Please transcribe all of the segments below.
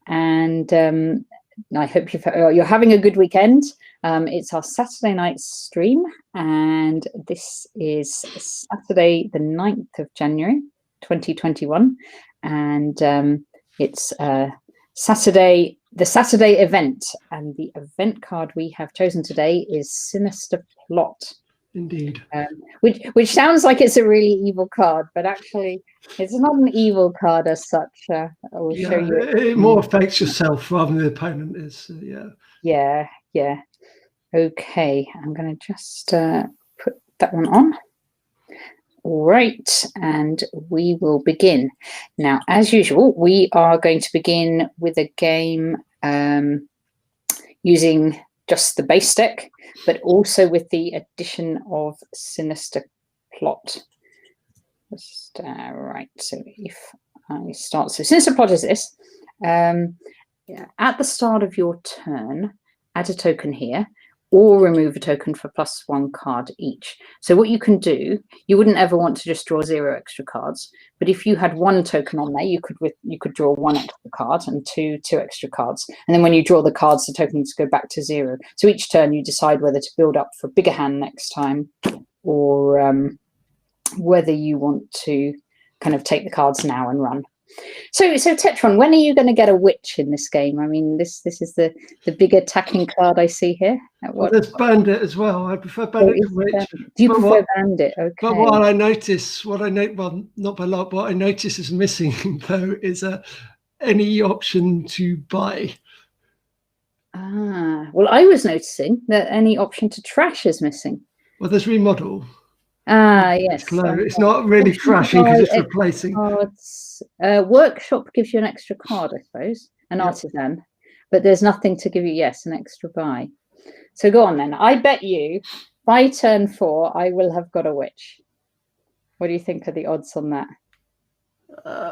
and I hope you're having a good weekend. It's our Saturday night stream, and this is Saturday, the 9th of January, 2021, and it's the Saturday event, and the event card we have chosen today is Sinister Plot. Indeed. Which sounds like it's a really evil card, but actually it's not an evil card as such. I will show you. It more affects yourself rather than the opponent is. Yeah. Okay, I'm going to just put that one on. All right, and we will begin. Now, as usual, we are going to begin with a game using just the base deck, but also with the addition of Sinister Plot. Just right, so if I start, so Sinister Plot is this. At the start of your turn, add a token here, or remove a token for +1 card each. So what you can do, you wouldn't ever want to just draw 0 extra cards, but if you had 1 token on there, you could draw 1 extra card and two extra cards. And then when you draw the cards, the tokens go back to 0. So each turn you decide whether to build up for a bigger hand next time, or whether you want to kind of take the cards now and run. So Tetron, when are you going to get a witch in this game? I mean, this is the big attacking card I see here. Well, there's bandit as well. I prefer bandit to witch. Do you prefer bandit? Okay. But what I notice, well, not by a lot, what I notice is missing though is any option to buy. Well, I was noticing that any option to trash is missing. Well, there's remodel. Yes. It's not really trashing because it's replacing. Workshop gives you an extra card, I suppose, an artisan, but there's nothing to give you, yes, an extra buy. So go on then. I bet you by turn 4, I will have got a witch. What do you think are the odds on that?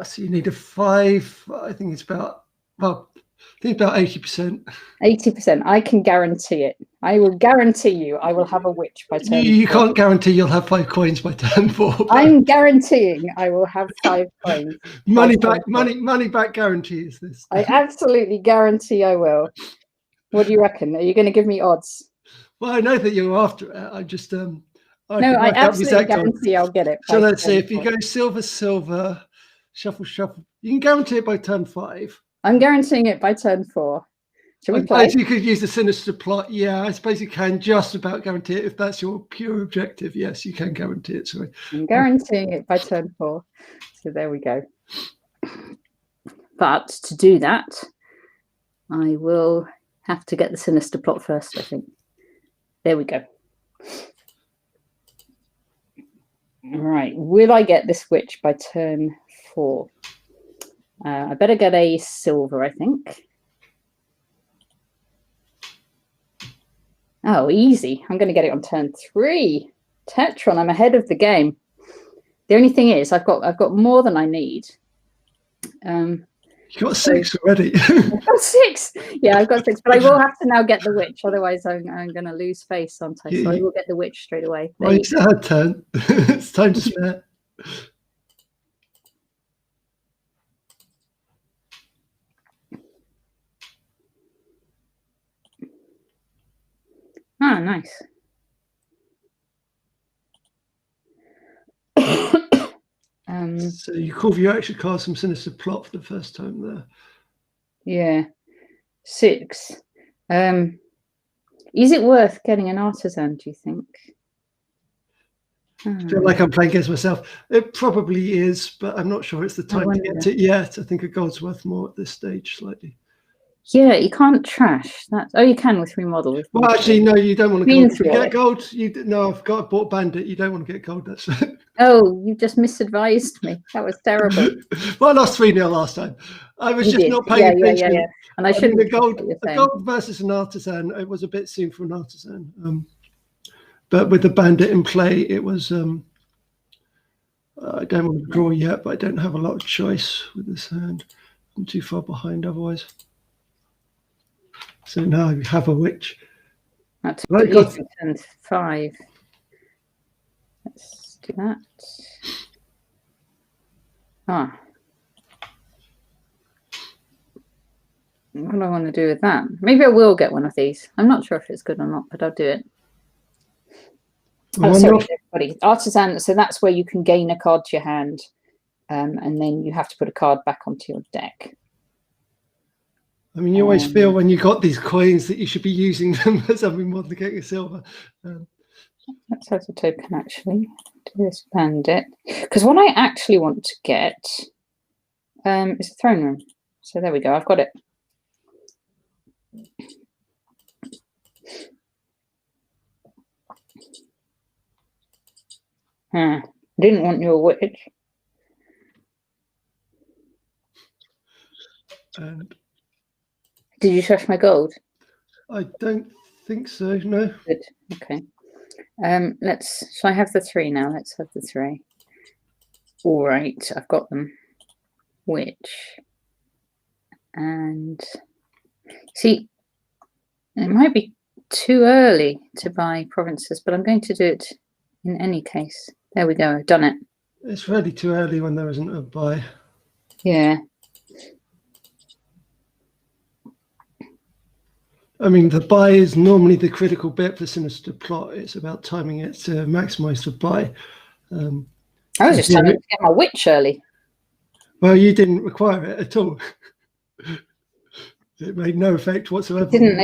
So you need a 5. I think it's about, well, I think about 80%. 80%. I can guarantee it. I will guarantee you I will have a witch by turn 4. You can't guarantee you'll have 5 coins by turn 4. I'm guaranteeing I will have 5 coins. Money back guarantee is this. I absolutely guarantee I will. What do you reckon? Are you going to give me odds? Well, I know that you're after it. I just no, I absolutely guarantee I'll get it. So let's see. If you go silver, shuffle, you can guarantee it by turn 5. I'm guaranteeing it by turn 4. Shall we play? You could use the Sinister Plot. Yeah, I suppose you can just about guarantee it if that's your pure objective. Yes, you can guarantee it. Sorry. I'm guaranteeing it by turn 4. So there we go. But to do that, I will have to get the Sinister Plot first, I think. There we go. All right. Will I get this witch by turn 4? I better get a silver, I think. Oh, easy. I'm going to get it on turn 3. Tetron, I'm ahead of the game. The only thing is I've got more than I need. You got 6 already. I've got 6. Yeah, I've got 6, but I will have to now get the witch. Otherwise, I'm going to lose face, aren't I? So I will get the witch straight away. Right, it's her turn. It's time to spare. Ah, nice. So you call for your extra cards from Sinister Plot for the first time there. Yeah. 6. Is it worth getting an artisan, do you think? I feel like I'm playing against myself. It probably is, but I'm not sure it's the time to get it yet. I think a gold's worth more at this stage, slightly. Yeah, you can't trash that. Oh, you can with remodel. Well, actually, no, you don't want to get gold. No, I've bought bandit. You don't want to get gold. That's Oh, you just misadvised me. That was terrible. Well, I lost 3-0 last time. I was just not paying attention. Yeah. And I shouldn't. The gold versus an artisan. It was a bit soon for an artisan. But with the bandit in play, it was. I don't want to draw yet, but I don't have a lot of choice with this hand. I'm too far behind otherwise. So now you have a witch. That's turn 5. Let's do that. What do I want to do with that? Maybe I will get one of these. I'm not sure if it's good or not, but I'll do it. Well, Oh, sorry, everybody. Artisan. So that's where you can gain a card to your hand, and then you have to put a card back onto your deck. I mean, you always feel when you got these coins that you should be using them as something more than getting a silver. Let's have the token actually to expand it, because what I actually want to get is a throne room. So there we go. I've got it. Didn't want your witch. Did you trash my gold? I don't think so, no. Good. Okay. So I have the 3 now. Let's have the 3. All right, I've got them. Which, and see, it might be too early to buy provinces, but I'm going to do it in any case. There we go. I've done it. It's really too early when there isn't a buy. Yeah. I mean, the buy is normally the critical bit for Sinister Plot. It's about timing it to maximize the buy. I was just trying to get my witch early. Well, you didn't require it at all. It made no effect whatsoever. I didn't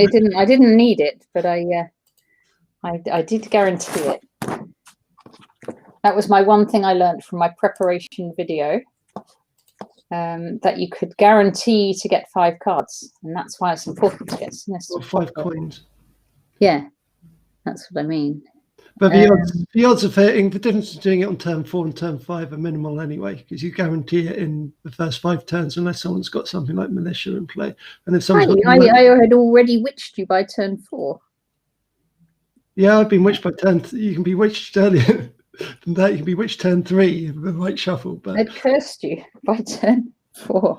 need it, but I did guarantee it. That was my one thing I learned from my preparation video. That you could guarantee to get 5 cards, and that's why it's important to get Sinister. Or 5 coins. Yeah, that's what I mean. But the odds of hitting, the difference between doing it on turn 4 and turn 5 are minimal anyway, because you guarantee it in the first 5 turns unless someone's got something like Militia in play. And if someone's I had already witched you by turn 4. Yeah, I've been witched by turn. You can be witched earlier than that. You can be witched turn 3 with the right shuffle. But I'd cursed you by turn 4.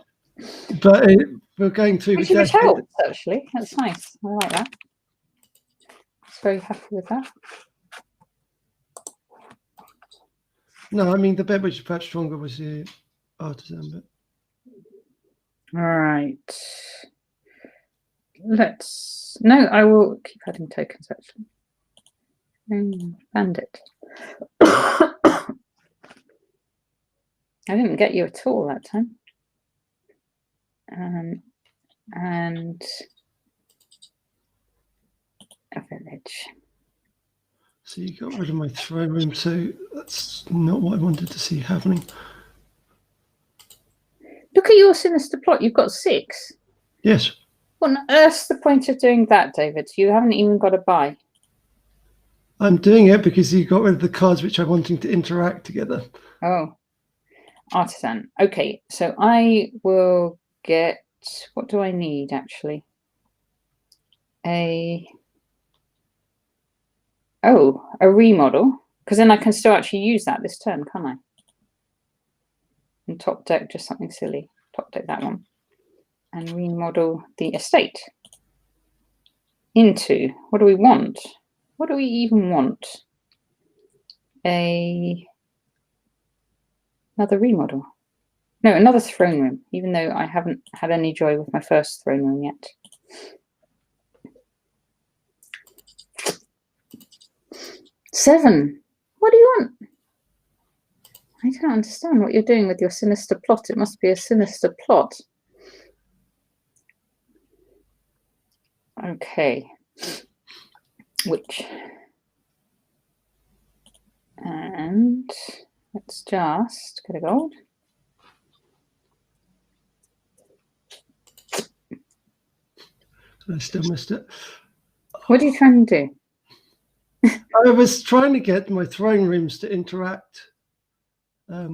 But we're going through. Which helps actually. That's nice. I like that. I was very happy with that. No, I mean the bit which felt stronger was the artisan bit. All right. No, I will keep adding tokens actually. Bandit. I didn't get you at all that time. And a village. So you got rid of my throne room, so that's not what I wanted to see happening. Look at your Sinister Plot. You've got 6. Yes. What on earth's the point of doing that, David? You haven't even got a buy. I'm doing it because you got rid of the cards which I'm wanting to interact together. Oh, artisan. Okay, so I will get. What do I need actually? A remodel, because then I can still actually use that this turn, can't I? And top deck just something silly. Top deck that one, and remodel the estate into. What do we want? What do we even want? Another remodel. No, another throne room, even though I haven't had any joy with my first throne room yet. Seven. What do you want? I don't understand what you're doing with your Sinister Plot. It must be a Sinister Plot. Okay. Which? And let's just get a gold. I still missed it. What are you trying to do? I was trying to get my throne rooms to interact. I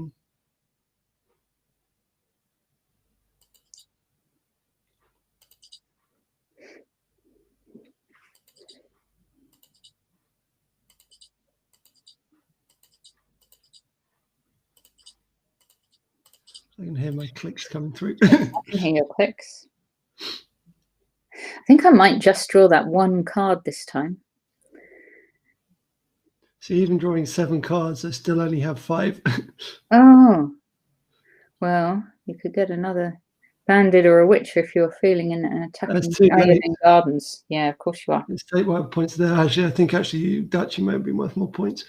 can hear my clicks coming through. I can hear your clicks. I think I might just draw that one card this time. So even drawing 7 cards, I still only have 5. Oh, well, you could get another bandit or a witch if you're feeling an attacking. That's too You're late. doing gardens. Yeah, of course you are. Let's take whatever points there. Actually, I think you Dutch, may have been worth more points.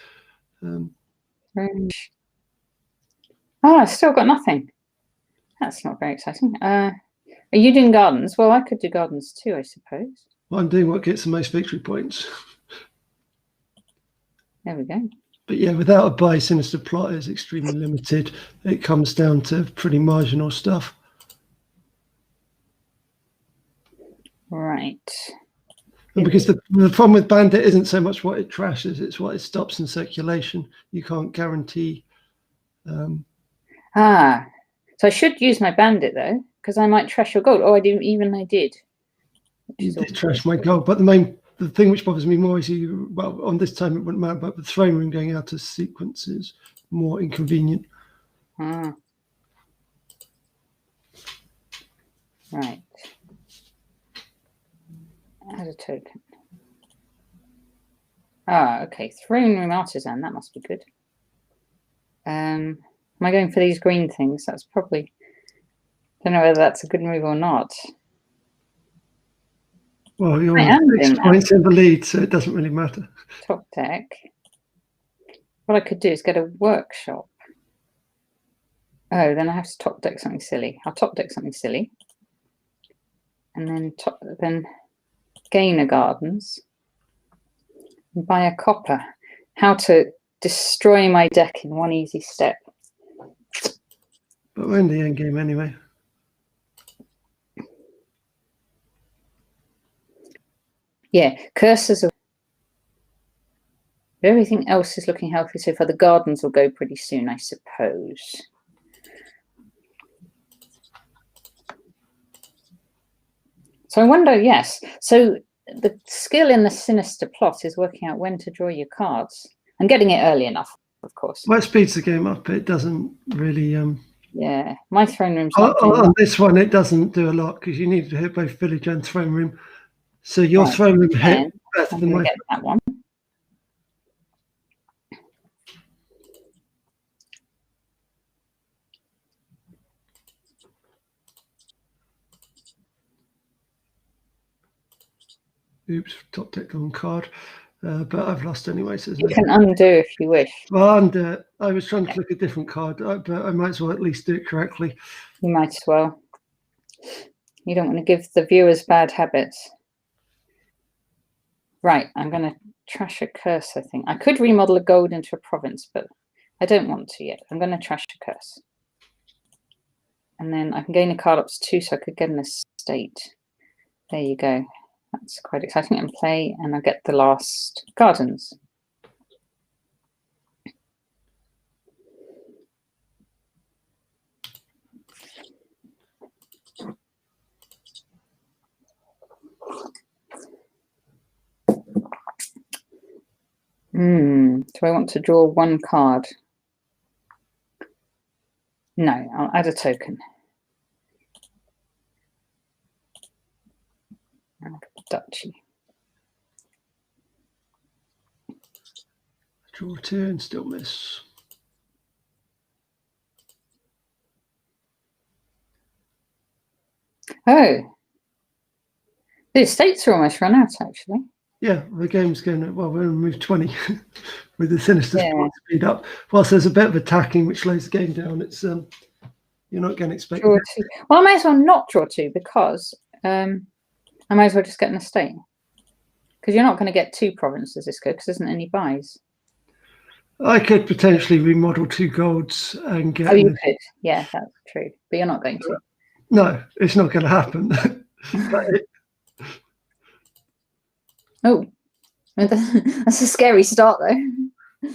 I've still got nothing. That's not very exciting. Are you doing gardens? Well, I could do gardens too, I suppose. Well, I'm doing what gets the most victory points. There we go. But yeah, without a buy, Sinister Plot is extremely limited. It comes down to pretty marginal stuff. Right. And because the problem with Bandit isn't so much what it trashes, it's what it stops in circulation. You can't guarantee. So I should use my bandit though, because I might trash your gold. Oh, I did. You did trash my gold, but the thing which bothers me more is on this time it wouldn't matter, but the throne room going out of sequence is more inconvenient. Right. Add a token. Okay. Throne room artisan. That must be good. Am I going for these green things? That's probably. Don't know whether that's a good move or not. Well, you're 6 points in the lead, so it doesn't really matter. Top deck. What I could do is get a workshop. Oh, then I have to top deck something silly. I'll top deck something silly, and then gain a gardens. And buy a copper. How to destroy my deck in one easy step. But we're in the end game anyway. Yeah, curses are. Everything else is looking healthy so far. The gardens will go pretty soon, I suppose. So I wonder, yes. So the skill in the Sinister Plot is working out when to draw your cards and getting it early enough, of course. Well, it speeds the game up. It doesn't really. Yeah, my throne room's on this one, it doesn't do a lot because you need to hit both village and throne room. So your throne room hit better than my. Get that one. Oops, top deck on card. But I've lost anyway. So you can undo if you wish. Well, undo. I was trying to click a different card, but I might as well at least do it correctly. You might as well. You don't want to give the viewers bad habits. Right, I'm going to trash a curse, I think. I could remodel a gold into a province, but I don't want to yet. I'm going to trash a curse. And then I can gain a card up to 2, so I could get an estate. There you go. That's quite exciting. And play, and I'll get the last gardens. Do I want to draw one card? No, I'll add a token. Duchy. Draw 2 and still miss. Oh, the estates are almost run out, actually. Yeah, the game's going to, well, we're going to move 20 with the Sinister speed up. Whilst there's a bit of attacking, which slows the game down, it's you're not going to expect. Draw 2. Well, I might as well not draw 2 because I might as well just get an estate. Because you're not going to get 2 provinces this go because there isn't any buys. I could potentially remodel 2 golds and get. Oh, you could. Yeah, that's true. But you're not going to. No, it's not going to happen. Oh, that's a scary start, though.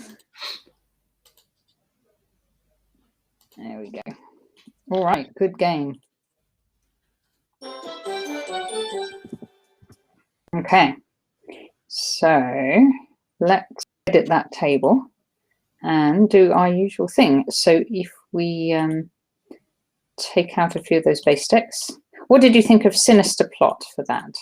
There we go. All right, good game. Okay, so let's edit that table and do our usual thing. So if we take out a few of those base decks, what did you think of Sinister Plot for that?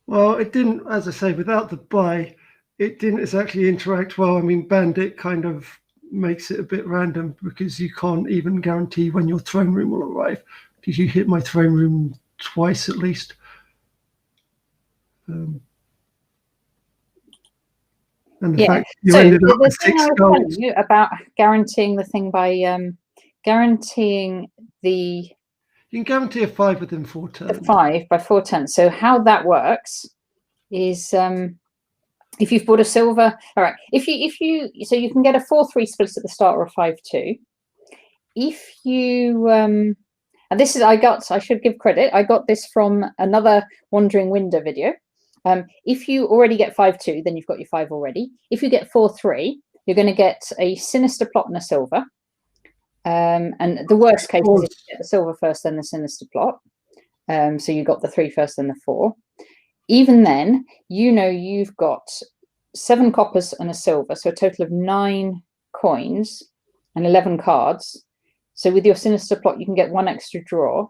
Well, it didn't, as I say, without the buy, it didn't exactly interact well. I mean, Bandit kind of makes it a bit random because you can't even guarantee when your throne room will arrive because you hit my throne room twice at least. And the fact you ended up with 6 goals. You about guaranteeing the thing by guaranteeing the. You can guarantee a 5 within 4 turns. The 5 by 4 turns. So how that works is if you've bought a silver. All right. If you so you can get a 4-3 split at the start or a 5-2. If you and this is I should give credit. I got this from another Wandering Window video. If you already get 5-2, then you've got your 5 already. If you get 4-3, you're going to get a Sinister plot and a silver. And the worst case is if you get the silver first, then the Sinister plot. So you got the 3 first, then the 4. Even then, you've got 7 coppers and a silver, so a total of 9 coins and 11 cards. So with your Sinister plot, you can get 1 extra draw.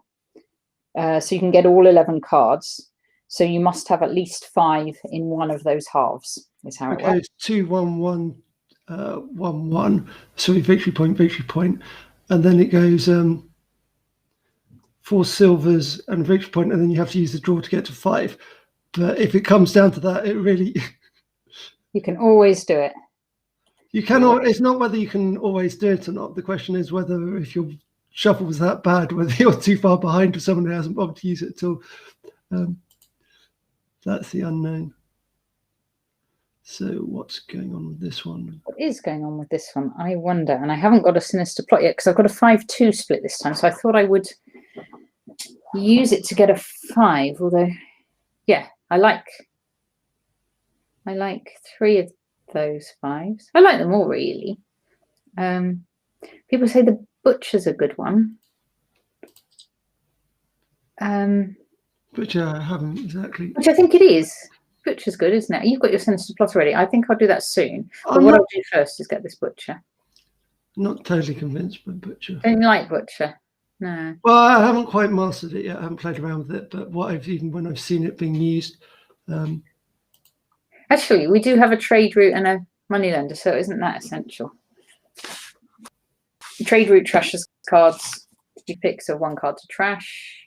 So you can get all 11 cards. So you must have at least 5 in one of those halves, is how it works. 2, 1, 1, 1, 1. So victory point. And then it goes 4 silvers and victory point, and then you have to use the draw to get to 5. But if it comes down to that, it really... You can always do it. You can. It's not whether you can always do it or not. The question is whether if your shuffle was that bad, whether you're too far behind for someone who hasn't bothered to use it at all. That's the unknown. So what's going on with this one? What is going on with this one? I wonder. And I haven't got a Sinister plot yet because I've got a 5-2 split this time. So I thought I would use it to get a 5. Although, yeah, I like 3 of those 5s. I like them all, really. People say the Butcher's a good one. Butcher, I haven't exactly. Which I think it is. Butcher's good, isn't it? You've got your Sinister plot already. I think I'll do that soon. But what I'll do first is get this Butcher. Not totally convinced by Butcher. Don't you like Butcher? No. Well, I haven't quite mastered it yet. I haven't played around with it. But when I've seen it being used. Actually, we do have a trade route and a moneylender, so isn't that essential? Trade route trashes cards. You pick 1 card to trash.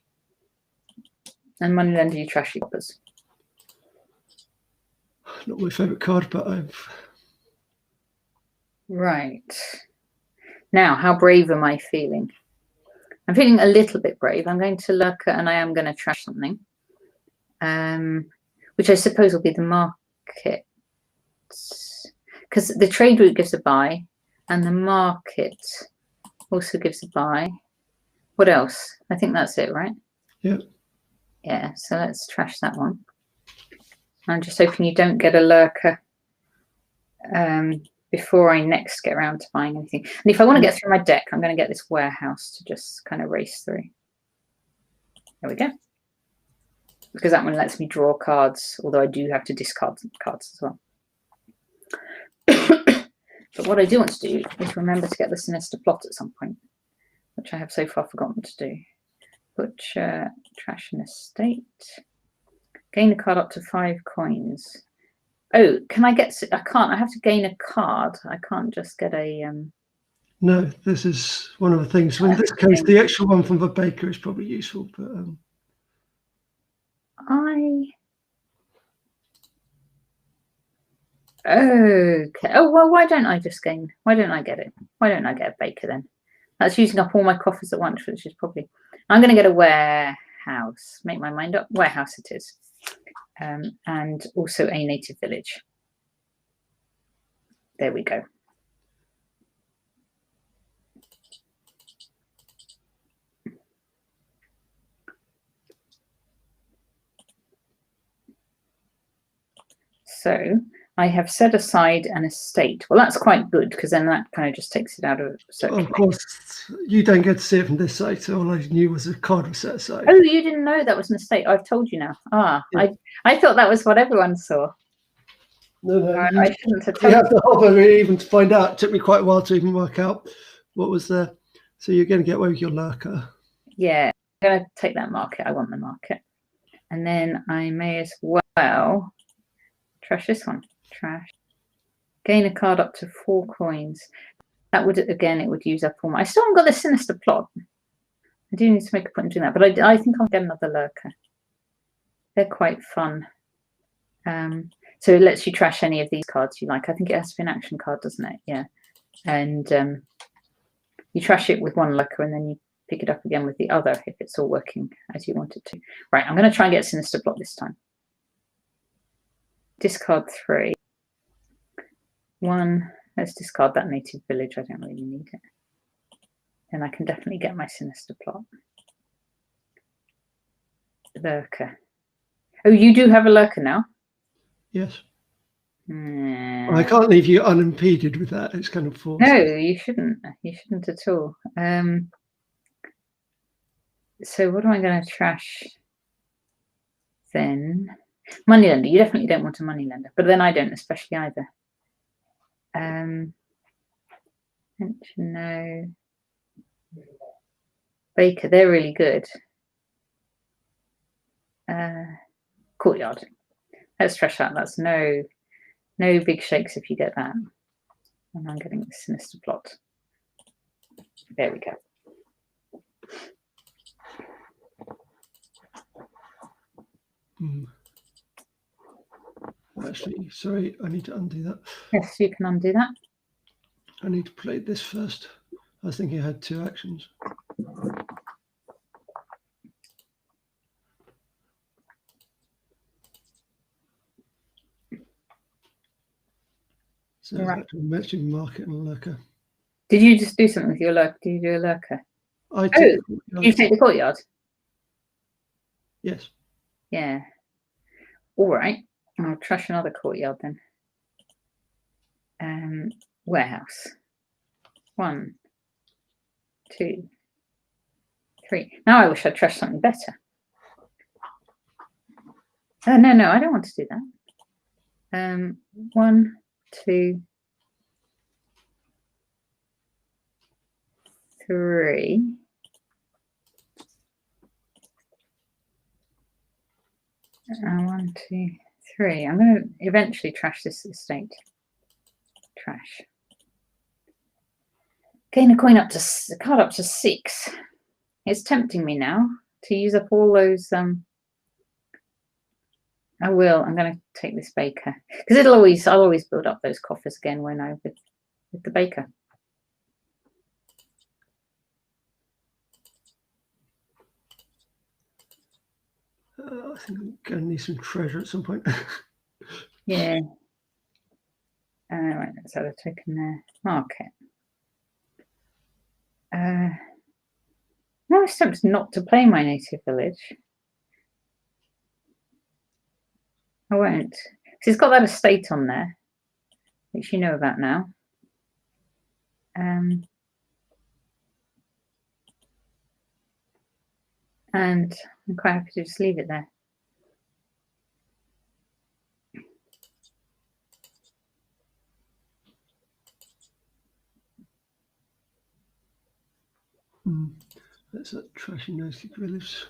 And moneylender, you trash your coppers. Not my favourite card, but I've... Right. Now, how brave am I feeling? I'm feeling a little bit brave. I'm going to Lurker and I am going to trash something. Which I suppose will be the market. Because the trade route gives a buy and the market also gives a buy. What else? I think that's it, right? Yeah. Yeah, so let's trash that one. I'm just hoping you don't get a Lurker before I next get around to buying anything. And if I want to get through my deck, I'm going to get this warehouse to just kind of race through. There we go. Because that one lets me draw cards, although I do have to discard cards as well. But what I do want to do is remember to get the Sinister plot at some point, which I have so far forgotten to do. Butcher, trash an estate. Gain a card up to 5 coins. Oh, can I get... I can't. I have to gain a card. I can't just get a... No, this is one of the things. So in this case, the extra one from the baker is probably useful. But Okay. Oh, well, why don't I just gain... Why don't I get it? Why don't I get a baker then? That's using up all my coffers at once, which is probably... I'm going to get a warehouse. Make my mind up. Warehouse it is. And also a native village. There we go. So I have set aside an estate. Well, that's quite good because then that kind of just takes it out of circulation. Of course, you don't get to see it from this side, so all I knew was a card was set aside. Oh, you didn't know that was an estate? I've told you now. Ah, yeah. I thought that was what everyone saw. No, I shouldn't have told you. Have to hover even to find out. It took me quite a while to even work out what was there. So you're going to get away with your Lurker. Yeah, I'm going to take that market. I want the market. And then I may as well trash this one. Trash. Gain a card up to 4 coins. That would, again, it would use up all my... I still haven't got the Sinister plot. I do need to make a point of doing that, but I think I'll get another lurker. They're quite fun. So it lets you trash any of these cards you like. I think it has to be an action card, doesn't it? Yeah. And you trash it with one lurker and then you pick it up again with the other if it's all working as you want it to. Right, I'm going to try and get Sinister Plot this time. Discard 3. 1. Let's discard that native village. I don't really need it. Then I can definitely get my Sinister Plot. Lurker. Oh, you do have a lurker now? Yes. I can't leave you unimpeded with that. It's kind of forced. No, you shouldn't. You shouldn't at all. So what am I going to trash then? Moneylender. You definitely don't want a moneylender, but then I don't especially either. No. Baker, they're really good. Courtyard. Let's trash that. That's no big shakes if you get that. And I'm getting the Sinister Plot. There we go. Actually, sorry, I need to undo that. Yes, you can undo that. I need to play this first. I was thinking I had 2 actions. So right. Matching market and lurker. Did you just do something with your lurker? Did you do a lurker? You take the courtyard? Yes. Yeah. All right. I'll trash another courtyard then. Warehouse. 1, 2, 3. Now I wish I'd trashed something better. No, I don't want to do that. 1, 2, 3. And 1, 2, 3. I'm going to eventually trash this estate. Trash. Gain a coin up to a card up to 6. It's tempting me now to use up all those. I will. I'm going to take this baker because I'll always build up those coffers again when I with the baker. I think I'm going to need some treasure at some point. Yeah. Right, let's have a token there. Market. I was tempted not to play my native village. I won't. Because it's got that estate on there, which you know about now. And I'm quite happy to just leave it there. That's that trashy native village.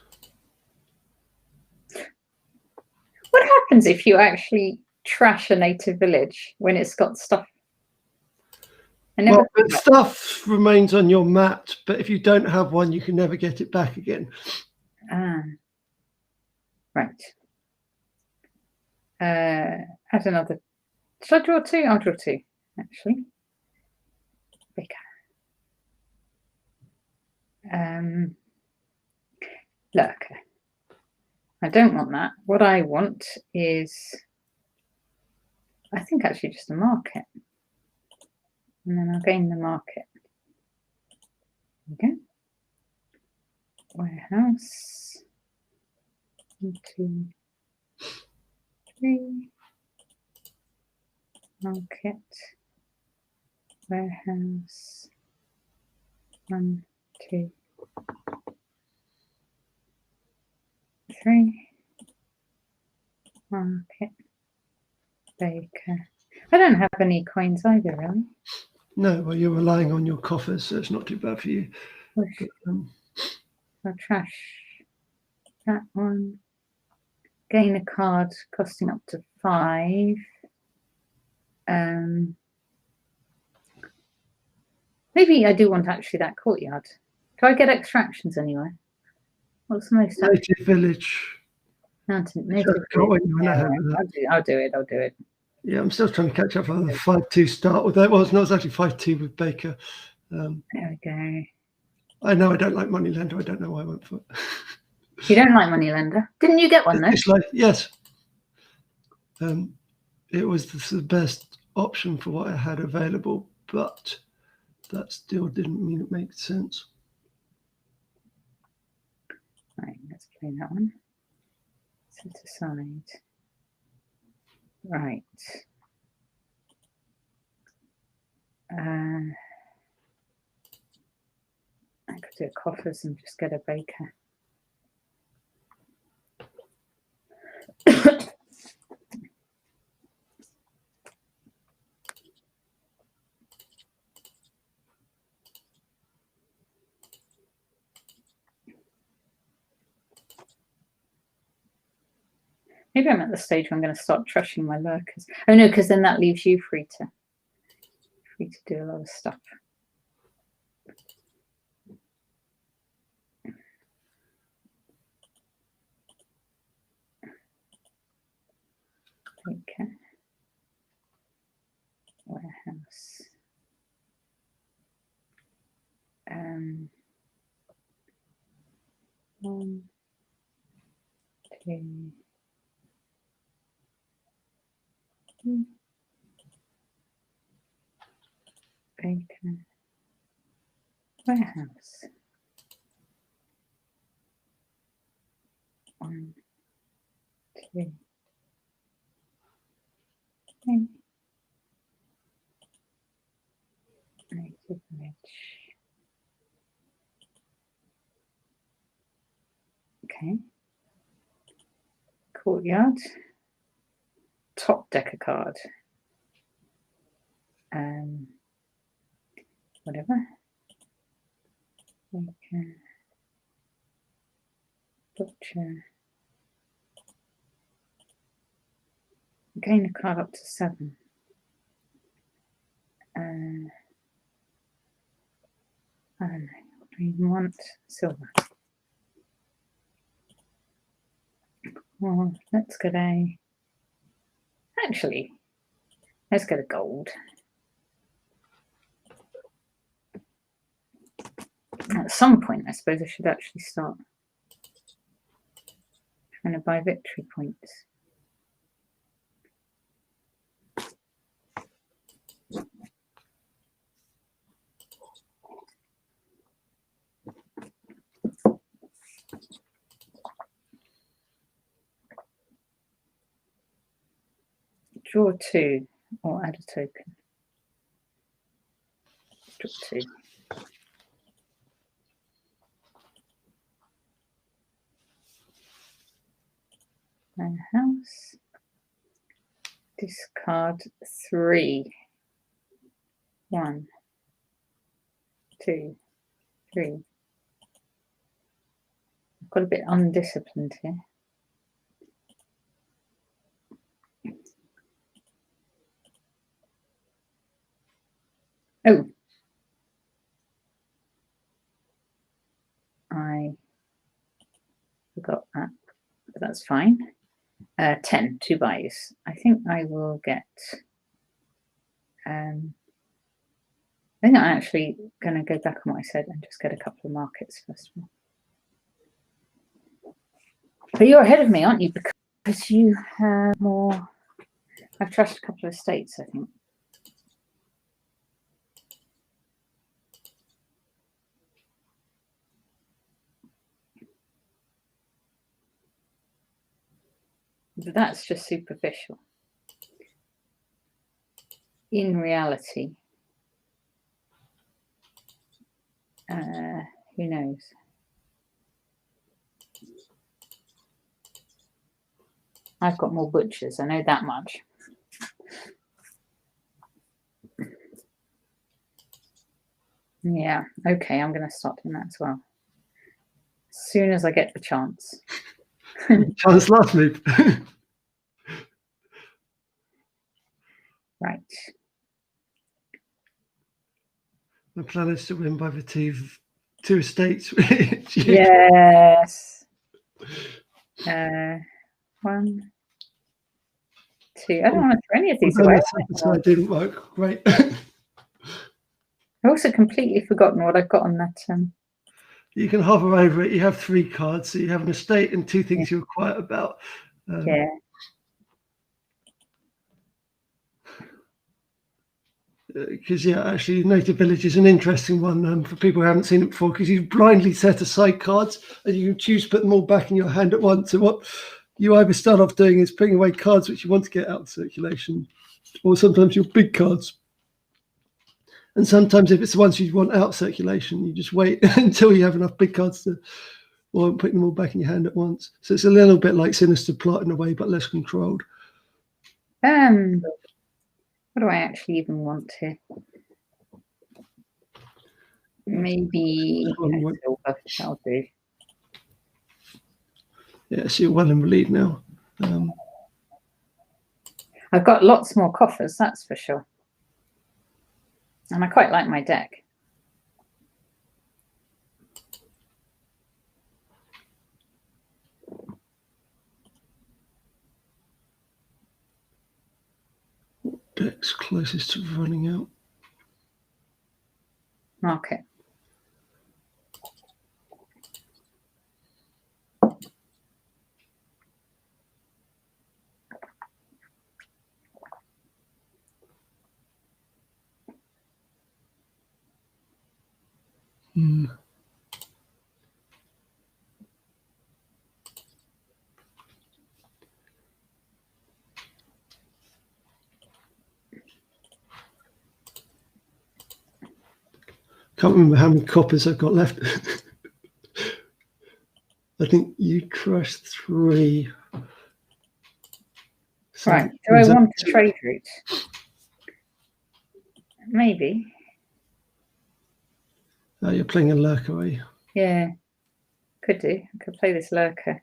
What happens if you actually trash a native village when it's got stuff? Well, the stuff remains on your mat, but if you don't have one, you can never get it back again. Right. Add another. Should I draw 2? I'll draw 2, actually. Bigger. Lurker. I don't want that. What I want is, I think actually just a market. And then I'll gain the market. Okay. Warehouse. 1, 2, 3. Market. Warehouse. 1, 2, 3. Market. Baker. I don't have any coins either, really. No, well, you're relying on your coffers, so it's not too bad for you. But, I'll trash that one. Gain a card costing up to 5. Maybe I do want actually that courtyard Do I get extractions anywhere? What's the most? Native village. Mountain. So Native I can't wait village. when I Yeah, have that. I'll do it. I'll do it. Yeah, I'm still trying to catch up on the 5-2 start. Although it was actually 5-2 with Baker. There we go. I know I don't like Moneylender. I don't know why I went for it. You don't like Moneylender? Didn't you get one though? It's like, yes. It was the best option for what I had available, but that still didn't mean it made sense. Right, let's play that one. Set aside. Right. I could do a coffers and just get a Baker. Maybe I'm at the stage where I'm going to start trashing my lurkers. Oh no, because then that leaves you free to do a lot of stuff. Okay. Warehouse. 1, 2, 3. Baker. Warehouse. 1, 2, 3. Native village. Okay. Courtyard. Top decker card. Whatever. Okay. Butcher. Gain a card up to 7. I don't know. What do you want? Silver. Well, let's get a. Actually, let's get a gold. At some point, I suppose I should actually start trying to buy victory points. Draw 2 or add a token. Draw 2. House. Discard 3. 1, 2, 3. I've got a bit undisciplined here. Oh. I forgot that, but that's fine. 10, 2 buys. I think I will get. I think I'm actually going to go back on what I said and just get a couple of markets first of all. But you're ahead of me, aren't you? Because you have more. I've trashed a couple of estates, I think. But that's just superficial. In reality, who knows? I've got more butchers, I know that much. Yeah, okay, I'm going to start doing that as well. As soon as I get the chance. Chance last move. Right. The plan is to win by the 2 estates. Yes. 1, 2. I don't want to throw any of these away. I didn't work. Great. I've also completely forgotten what I've got on that. You can hover over it. You have 3 cards. So you have an estate and 2 things you're quiet about. Yeah. Because actually, Native Village is an interesting one for people who haven't seen it before. Because you blindly set aside cards, and you can choose to put them all back in your hand at once. And what you either start off doing is putting away cards which you want to get out of circulation, or sometimes your big cards. And sometimes, if it's the ones you want out of circulation, you just wait until you have enough big cards to, or putting them all back in your hand at once. So it's a little bit like Sinister Plot in a way, but less controlled. What do I actually even want here? Maybe silver. That'll do. Yeah, so you're well in the lead now. I've got lots more coffers, that's for sure. And I quite like my deck. Deck's closest to running out. Okay. Can't remember how many coppers I've got left. I think you crushed 3. So right. Do I want a trade route? Maybe. Oh, you're playing a lurker, are you? Yeah. Could do. I could play this lurker.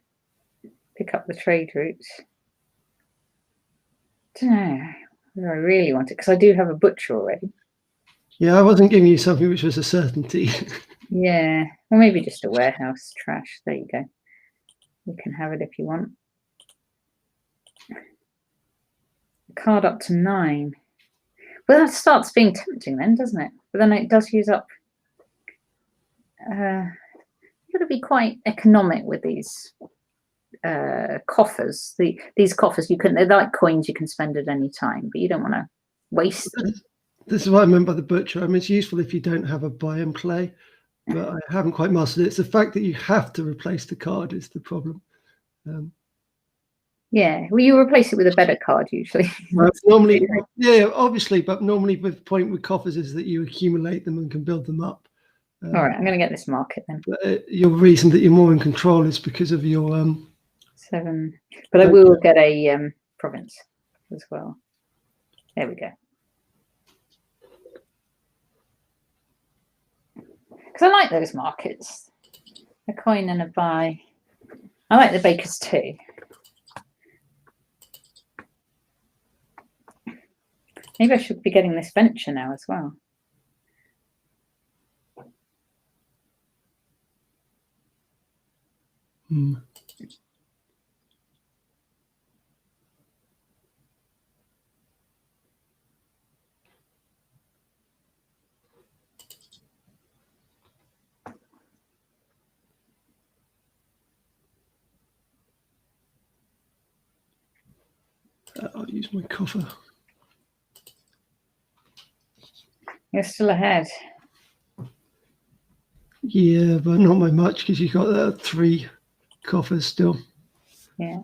Pick up the trade route. Don't know whether I really want it, because I do have a butcher already. Yeah, I wasn't giving you something which was a certainty. Yeah. Or maybe just a warehouse trash. There you go. You can have it if you want. Card up to 9. Well, that starts being tempting then, doesn't it? But then it does use up. You've got to be quite economic with these coffers. These coffers, they're like coins you can spend at any time, but you don't want to waste them. This is what I meant by the butcher. I mean, it's useful if you don't have a buy and play, but I haven't quite mastered it. It's the fact that you have to replace the card is the problem. Yeah, well, you replace it with a better card usually. Well, normally, yeah, obviously, but normally the point with coffers is that you accumulate them and can build them up. All right, I'm going to get this market then. Your reason that you're more in control is because of your 7, but I will get a province as well. There we go. Because I like those markets. A coin and a buy. I like the bakers too. Maybe I should be getting this venture now as well. I'll use my coffer. You're still ahead. Yeah, but not by much because you've got 3 coffers still. Yeah.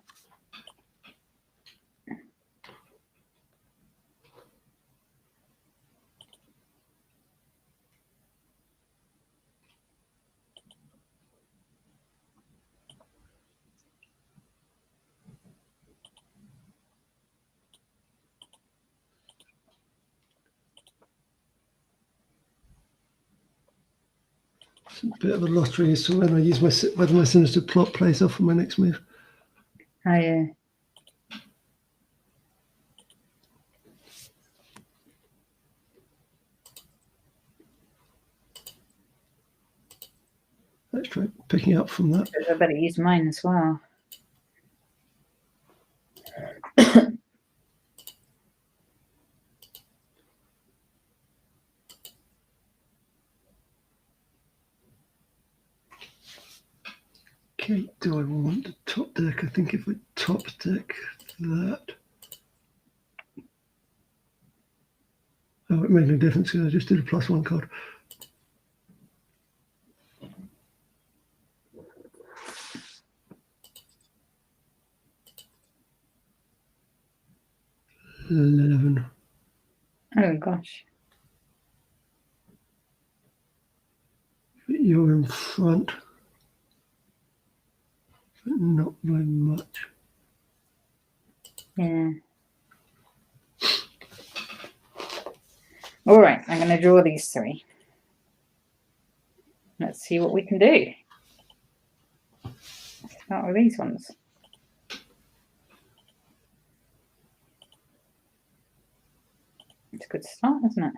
It's a bit of a lottery as to when I use whether my Sinister Plot plays off for my next move. Oh, yeah. picking up from that. I better use mine as well. Okay, do I want the top deck? I think if I top deck that. Oh, it made no difference because I just did a +1 card. $11. Oh gosh. You're in front, but not very much. Yeah. All right, I'm going to draw these 3. Let's see what we can do. Let's start with these ones. It's a good start, isn't it?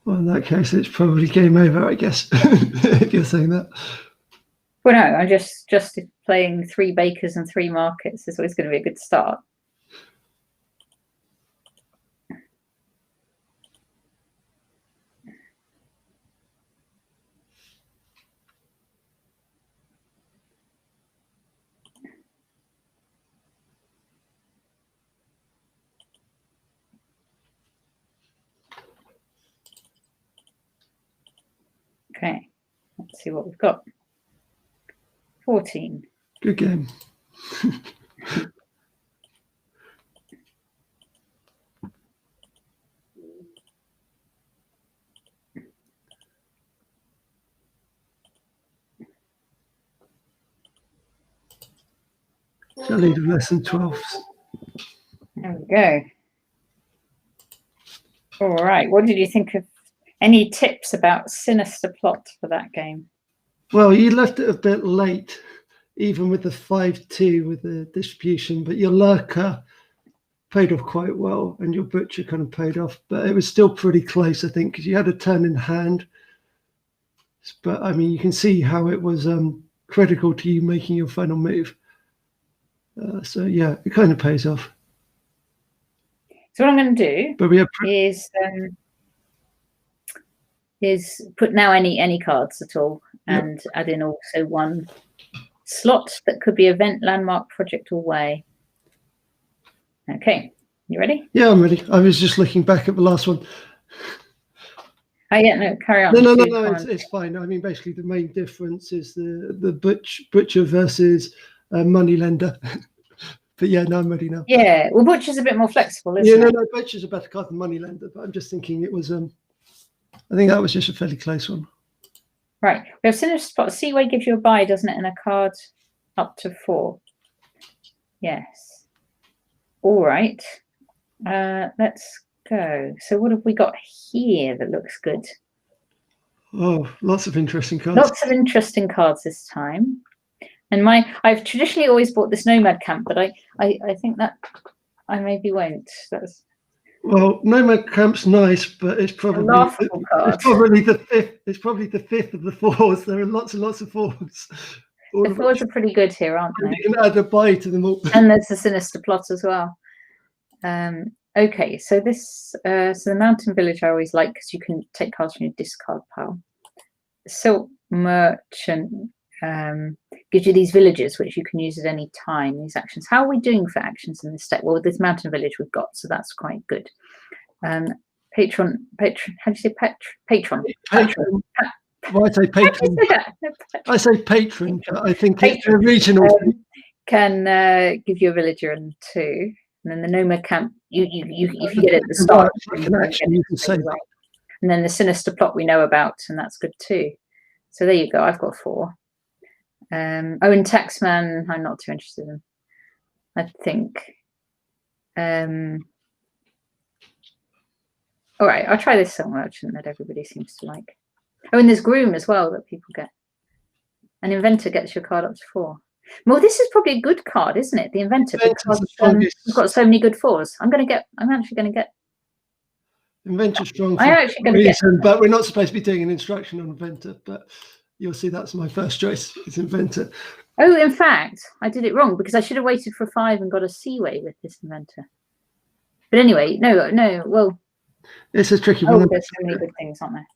Well, in that case, it's probably game over, I guess, if you're saying that. Well, no, I'm just playing 3 bakers and 3 markets is always going to be a good start. Okay, let's see what we've got. 14. Good game. Shall lead of less than 12. There we go. All right, what did you think of any tips about Sinister plot for that game? Well, you left it a bit late, even with the 5-2 with the distribution, but your lurker paid off quite well and your butcher kind of paid off, but it was still pretty close, I think, because you had a turn in hand. But I mean, you can see how it was critical to you making your final move. So yeah, it kind of pays off. So what I'm going to do is put now any cards at all, and add in also 1 slot that could be event, landmark, project, or way. Okay, you ready? Yeah, I'm ready. I was just looking back at the last one. Oh yeah, no, carry on. No, it's fine. I mean, basically the main difference is the butcher versus moneylender. But yeah, no, I'm ready now. Yeah, well, butcher's a bit more flexible, isn't it? No, butcher's a better card than moneylender, but I'm just thinking it was I think that was just a fairly close one. Right, we have Sinister plot. Seaway gives you a buy, doesn't it, and a card up to 4. Yes. All right. Let's go. So what have we got here that looks good? Oh, lots of interesting cards. Lots of interesting cards this time. And I've traditionally always bought this Nomad Camp, but I think that I maybe won't. Well, Nomad Camp's nice, but it's probably the 5th. It's probably the 5th of the 4s. There are lots and lots of 4s. The 4s are pretty good here, aren't they? You can add a buy to them all. And there's the Sinister plot as well. Okay, so this so the Mountain Village I always like because you can take cards from your discard pile. Silk Merchant gives you these villages which you can use at any time. These actions. How are we doing for actions in this deck? Well, with this Mountain Village we've got, so that's quite good. Patron. How do you say patron? Patron. Well, I say patron. I say patron. I think it's a regional. Can give you a villager and 2. And then the Nomad Camp, if you get it at the start, you can say that. And then the Sinister plot we know about, and that's good too. So there you go. I've got 4. And Taxman, I'm not too interested in. I think. All right, I'll try this Silk Merchant that everybody seems to like. Oh, and there's Groom as well that people get. An Inventor gets your card up to 4. Well, this is probably a good card, isn't it? The Inventor, because we've got so many good 4s. I'm actually going to get. Inventor strong. I'm actually going to get. But we're not supposed to be doing an instruction on Inventor. But you'll see that's my first choice. It's Inventor. Oh, in fact, I did it wrong because I should have waited for 5 and got a Seaway with this Inventor. But anyway, no. Well, it's a tricky one. one. There's so many good things, aren't there?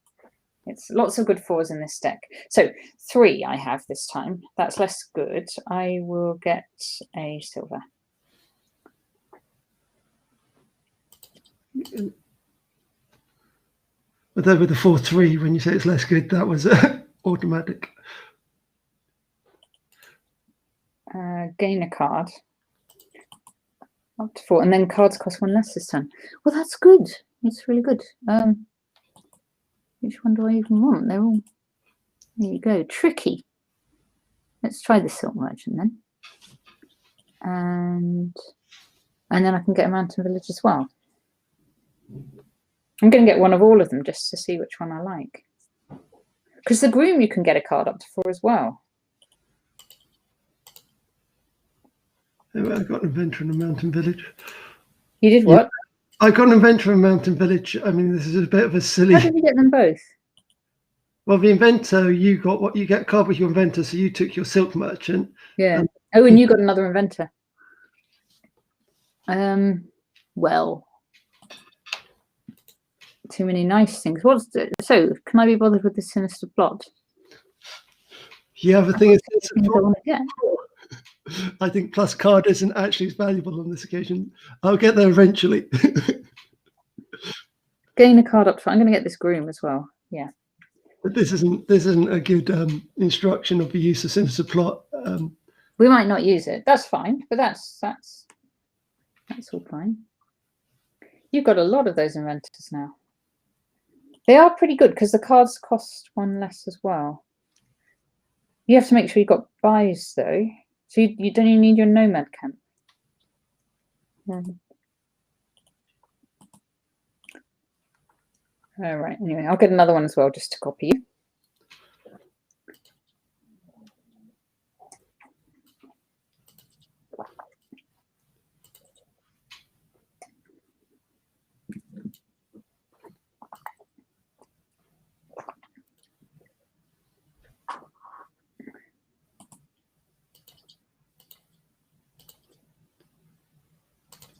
It's lots of good 4s in this deck. So 3 I have this time. That's less good. I will get a silver. Although with the 4-3, when you say it's less good, that was automatic. Gain a card. Up to 4, and then cards cost 1 less this time. Well, that's good. It's really good. Which one do I even want? They're all... There you go. Tricky. Let's try the Silk Merchant then. And then I can get a Mountain Village as well. I'm going to get one of all of them just to see which one I like. Because the Groom you can get a card up to 4 as well. I got an Inventor and a Mountain Village. You did what? I got an Inventor and Mountain Village. I mean, this is a bit of a silly... How did you get them both? Well, the Inventor, you got what you get card with your Inventor, so you took your Silk Merchant. Yeah. And you got another Inventor. Well, too many nice things. So, can I be bothered with the Sinister Plot? Yeah, the thing is, I think plus card isn't actually as valuable on this occasion. I'll get there eventually. Gain a card up front. I'm going to get this Groom as well. Yeah. But this isn't a good instruction of the use of Sinister Plot. We might not use it. That's fine, but that's all fine. You've got a lot of those Inventors now. They are pretty good because the cards cost 1 less as well. You have to make sure you've got buys though. So you don't even need your Nomad Camp. All right, anyway, I'll get another one as well just to copy you.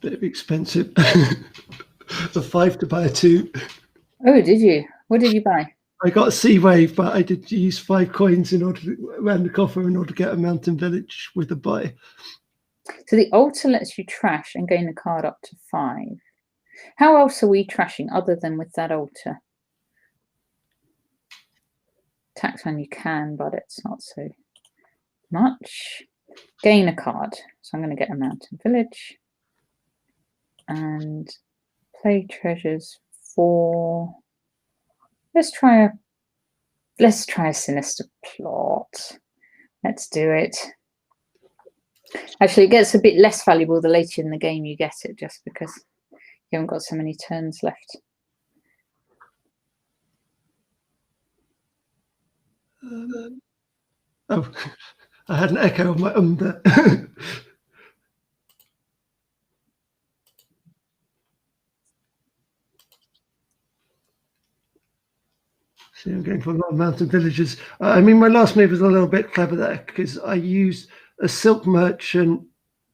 Bit expensive. A 5 to buy a 2. Oh, did you? What did you buy? I got a Sea Wave, but I did use 5 coins in order to around the coffer in order to get a Mountain Village with a buy. So the altar lets you trash and gain a card up to 5. How else are we trashing other than with that altar? Taxman you can, but it's not so much. Gain a card. So I'm going to get a Mountain Village. And play treasures for... Let's try a Sinister Plot. Let's do it. Actually, it gets a bit less valuable the later in the game you get it, just because you haven't got so many turns left. Oh, I had an echo of my there. See, I'm going for a lot of Mountain Villages. I mean, my last move was a little bit clever there because I used a Silk Merchant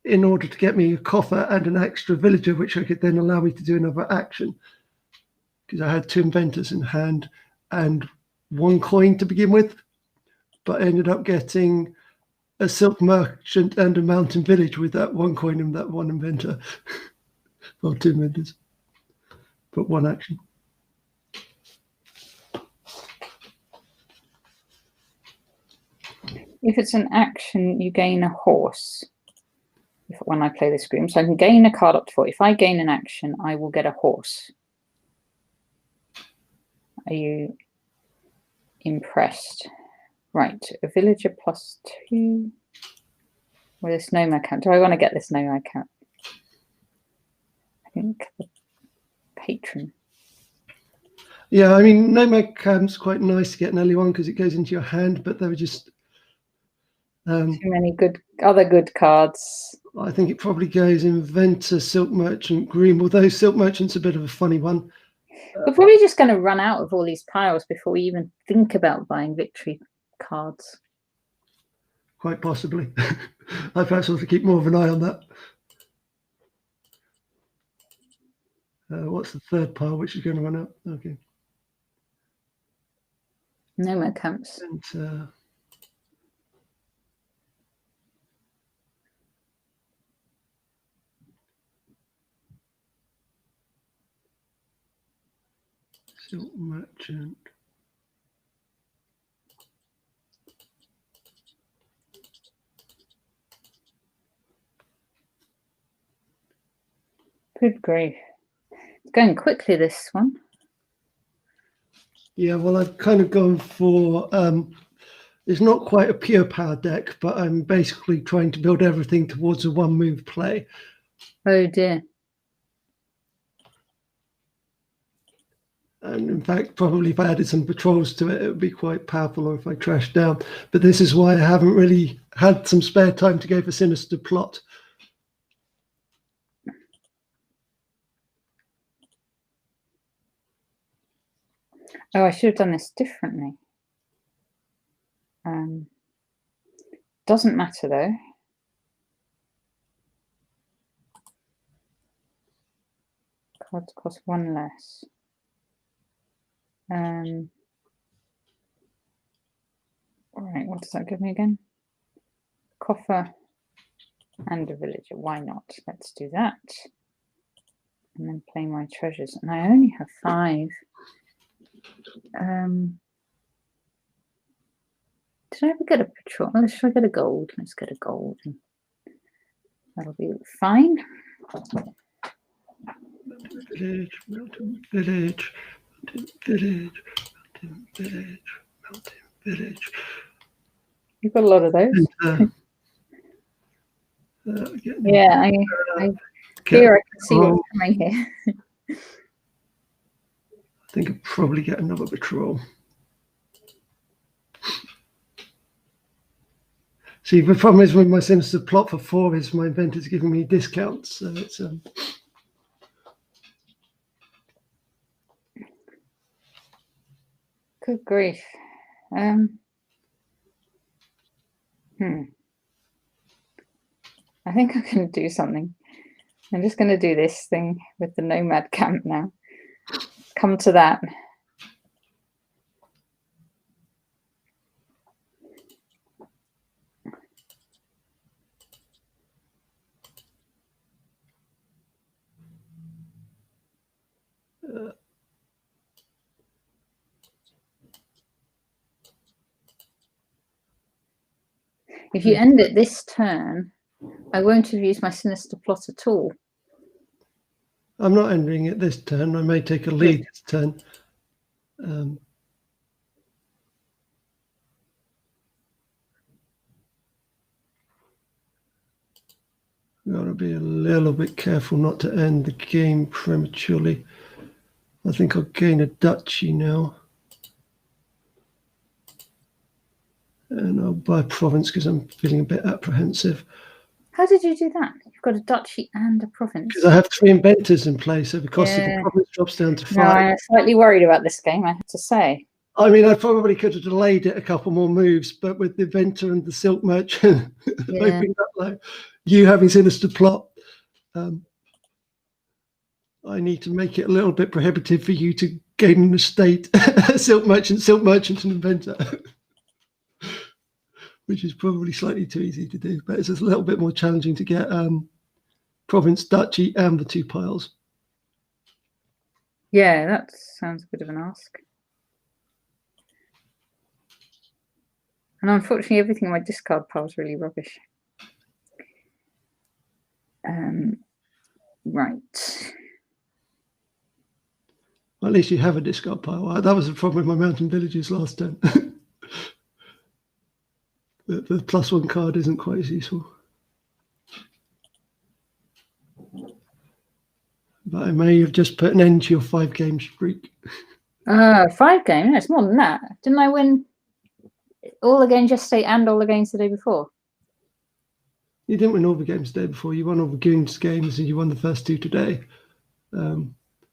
in order to get me a coffer and an extra villager, which I could then allow me to do another action. Because I had 2 Inventors in hand and 1 coin to begin with. But I ended up getting a Silk Merchant and a Mountain Village with that 1 coin and that 1 Inventor. Well, 2 Inventors. But 1 action. If it's an action, you gain a horse when I play this Groom. So I can gain a card up to 4. If I gain an action, I will get a horse. Are you impressed? Right, a villager plus 2. With this Nomad Camp. Do I want to get this Nomad Camp? I think the patron. Yeah, I mean, Nomad Camp's quite nice to get an early one because it goes into your hand, but they were just... too many other good cards. I think it probably goes Inventor, Silk Merchant, Groom, although Silk Merchant's a bit of a funny one. We're probably just going to run out of all these piles before we even think about buying victory cards. Quite possibly. I perhaps ought to keep more of an eye on that. What's the third pile, which is going to run out? Okay. No more camps. And, Silk Merchant. Good grief. It's going quickly, this one. Yeah, well, I've kind of gone for, it's not quite a pure power deck, but I'm basically trying to build everything towards a one-move play. Oh, dear. And in fact, probably if I added some patrols to it, it would be quite powerful, or if I trashed down. But this is why I haven't really had some spare time to go for Sinister Plot. Oh, I should have done this differently. Doesn't matter, though. Cards cost one less. All right, what does that give me again? Coffer and a villager. Why not? Let's do that. And then play my treasures. And I only have 5. Did I ever get a patrol? Oh, should I get a gold? Let's get a gold. That'll be fine. Village, mountain village, mountain village, mountain village, mountain village. You've got a lot of those. And, yeah, I fear I can see what's coming here. I think I'll probably get another patrol. See, the problem is with my Sinister Plot for 4 is my inventor's giving me discounts, so it's Good grief. I think I'm going to do something. I'm just going to do this thing with the nomad camp now. Come to that. If you end it this turn, I won't have used my Sinister Plot at all. I'm not ending it this turn. I may take a lead this turn. Got to be a little bit careful not to end the game prematurely. I think I'll gain a duchy now. And I'll buy a province because I'm feeling a bit apprehensive. How did you do that? You've got a duchy and a province. Because I have 3 inventors in place, so the cost of the province drops down to 5. No, I'm slightly worried about this game, I have to say. I mean, I probably could have delayed it a couple more moves, but with the inventor and the silk merchant opening up, like you having Sinister Plot, I need to make it a little bit prohibitive for you to gain an estate, silk merchant, and inventor. Which is probably slightly too easy to do, but it's a little bit more challenging to get province, duchy, and the 2 piles. Yeah, that sounds a bit of an ask. And unfortunately, everything in my discard pile is really rubbish. Right. Well, at least you have a discard pile. That was the problem with my mountain villages last turn. The +1 card isn't quite as useful. But I may have just put an end to your 5-game streak. 5 games? No, it's more than that. Didn't I win all the games yesterday and all the games the day before? You didn't win all the games the day before. You won all the Goons games and you won the first 2 today.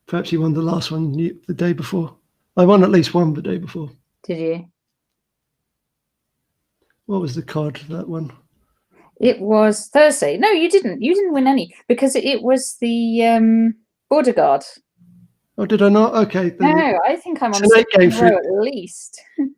Perhaps you won the last one the day before. I won at least one the day before. Did you? What was the card for that one? It was Thursday. No, you didn't. You didn't win any because it was the border guard. Oh, did I not? Okay. No, I think I'm on So 6 in a row at least. In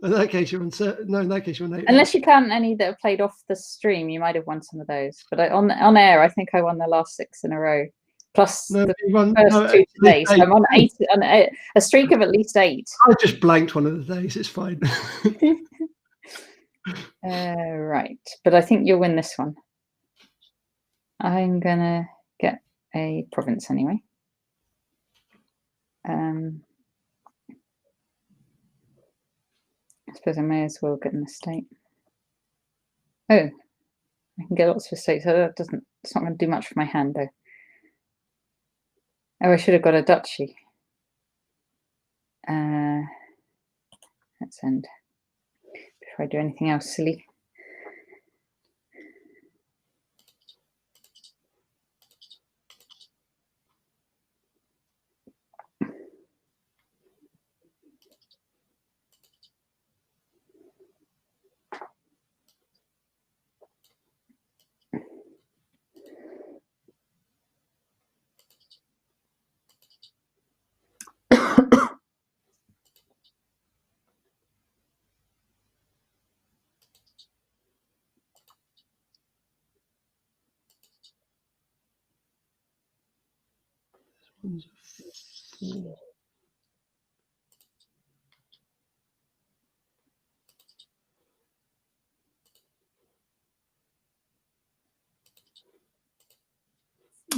that case, you're on. No, in that case, you're on 8. Unless you count any that have played off the stream, you might have won some of those. But on air, I think I won the last 6 in a row, plus the first 2 today. So I'm on 8, on a streak of at least 8. I just blanked one of the days. It's fine. Right, but I think you'll win this one. I'm gonna get a province anyway. I suppose I may as well get an estate. Oh, I can get lots of estates. So that doesn't. It's not going to do much for my hand, though. Oh, I should have got a duchy. Let's end before I do anything else silly.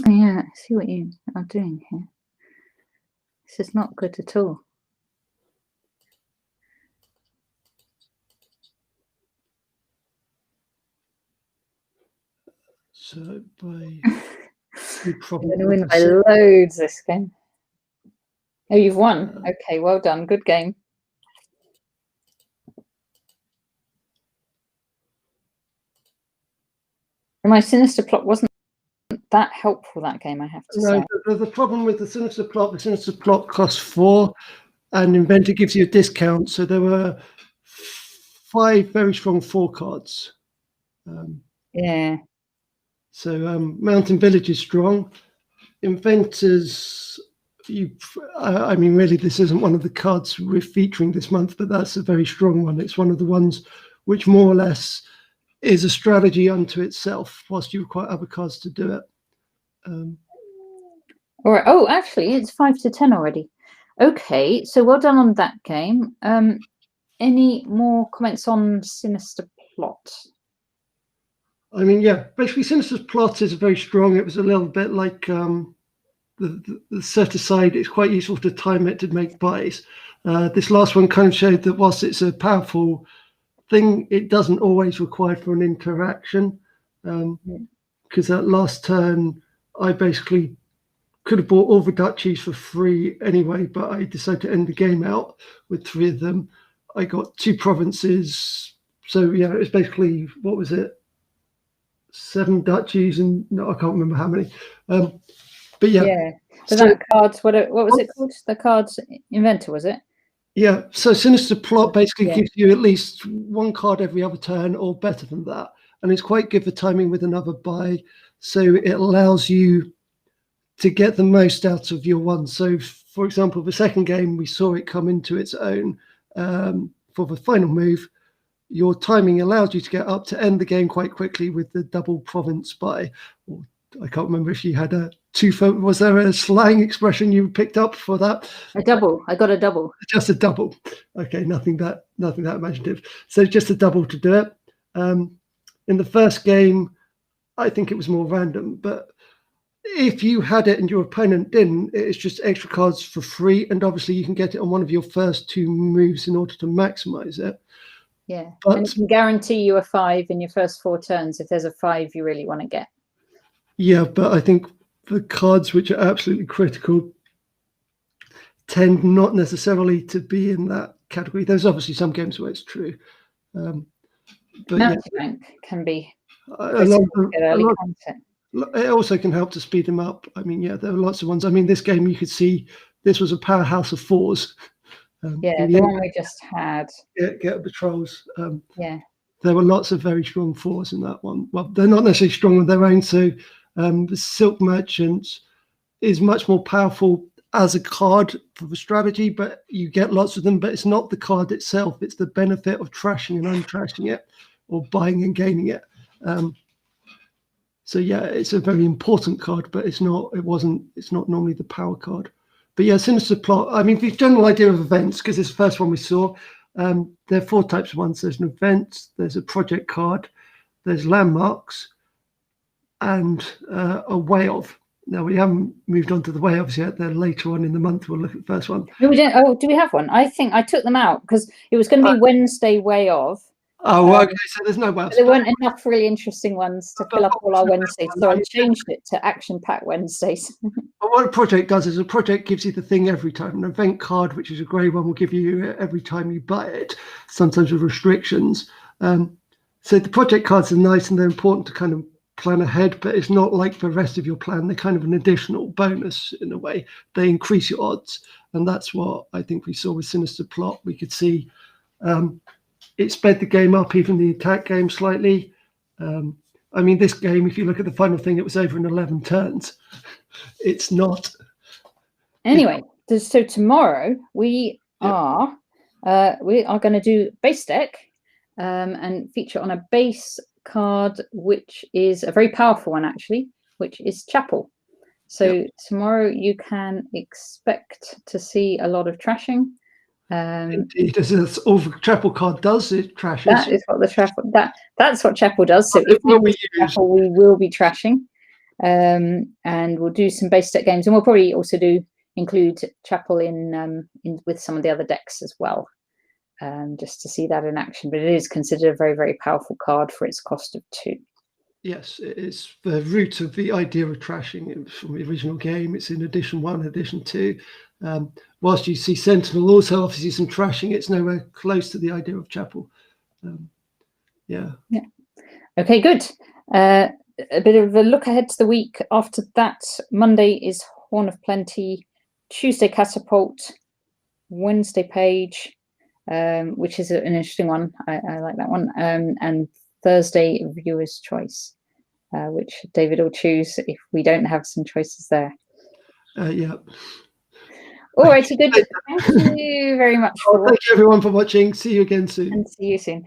Yeah, I see what you are doing here. This is not good at all. So by you're going to win by loads this game. Oh, you've won. Okay, well done. Good game. My Sinister plot wasn't that helpful that game, I have to say. The problem with the Sinister plot costs 4, and Inventor gives you a discount. So there were 5 very strong 4 cards. Yeah. So Mountain Village is strong. Inventors, I mean, really, this isn't one of the cards we're featuring this month, but that's a very strong one. It's one of the ones which more or less is a strategy unto itself, whilst you require other cards to do it. All right. Oh, actually, it's 5 to 10 already. Okay, so well done on that game. Any more comments on Sinister plot? I mean, yeah, basically Sinister's plot is very strong. It was a little bit like the set aside. It's quite useful to time it to make buys. This last one kind of showed that whilst it's a powerful thing, it doesn't always require for an interaction. Because that last turn, I basically could have bought all the duchies for free anyway, but I decided to end the game out with 3 of them. I got 2 provinces. So, yeah, it was basically, what was it? 7 duchies and no, I can't remember how many. But yeah. Yeah. So that cards, what was it called? The cards Inventor, was it? Yeah. So Sinister plot basically gives you at least 1 card every other turn or better than that. And it's quite good for timing with another buy. So it allows you to get the most out of your one. So for example, the second game, we saw it come into its own for the final move. Your timing allows you to get up to end the game quite quickly with the double province buy. Or I can't remember if you had a 2 was there a slang expression you picked up for that? A double. I got a double. Just a double. Okay, nothing that imaginative. So just a double to do it. In the first game, I think it was more random, but if you had it and your opponent didn't, it's just extra cards for free, and obviously you can get it on one of your first 2 moves in order to maximize it. Yeah, and it can guarantee you a 5 in your first 4 turns if there's a 5 you really want to get. Yeah, but I think the cards which are absolutely critical tend not necessarily to be in that category. There's obviously some games where it's true. But Mountebank can be it also can help to speed them up. I mean, yeah, there are lots of ones. I mean, this game you could see this was a powerhouse of 4s. The one we just had. Get patrols. Yeah. there were lots of very strong 4s in that one. Well, they're not necessarily strong on their own. So the Silk Merchant is much more powerful as a card for the strategy, but you get lots of them. But it's not the card itself; it's the benefit of trashing and untrashing it, or buying and gaining it. So yeah, it's a very important card, but it's not normally the power card. But yeah, Sinister Plot. I mean, the general idea of events, because it's the first one we saw. There are 4 types of ones. There's an event, there's a project card, there's landmarks, and a way of. Now, we haven't moved on to the way ofs yet. They're later on in the month. We'll look at the first one. No, we don't. Oh, do we have one? I think I took them out because it was going to be Wednesday way of. Oh, okay. So there's no way ofs. There weren't enough really interesting ones to fill up all our Wednesdays. So I changed it to action-packed Wednesdays. Well, what a project does is a project gives you the thing every time. An event card, which is a grey one, will give you every time you buy it, sometimes with restrictions. So the project cards are nice and they're important to kind of plan ahead, but it's not like the rest of your plan. They're kind of an additional bonus in a way. They increase your odds, and that's what I think we saw with Sinister Plot. We could see it sped the game up, even the attack game slightly. I mean, this game, if you look at the final thing, it was over in 11 turns. It's not. Anyway, so tomorrow we are going to do base deck and feature on a base card, which is a very powerful one actually, which is Chapel. So tomorrow you can expect to see a lot of trashing. Indeed, that's all the Chapel card does. It trashes. That is what the Chapel. That's what Chapel does. So if we use Chapel, we will be trashing, and we'll do some base deck games, and we'll probably also include Chapel in with some of the other decks as well. Just to see that in action, but it is considered a very, very powerful card for its cost of 2. Yes, it's the root of the idea of trashing. It was from the original game. It's in edition 1, edition 2. Whilst you see Sentinel also offers you some trashing, it's nowhere close to the idea of Chapel. Yeah. Okay, good. A bit of a look ahead to the week. After that, Monday is Horn of Plenty, Tuesday Catapult, Wednesday Page, which is an interesting one. I like that one. And Thursday, Viewer's Choice, which David will choose if we don't have some choices there. Yeah. All righty, good. Thank you very much. Thank you everyone for watching. See you again soon. And see you soon.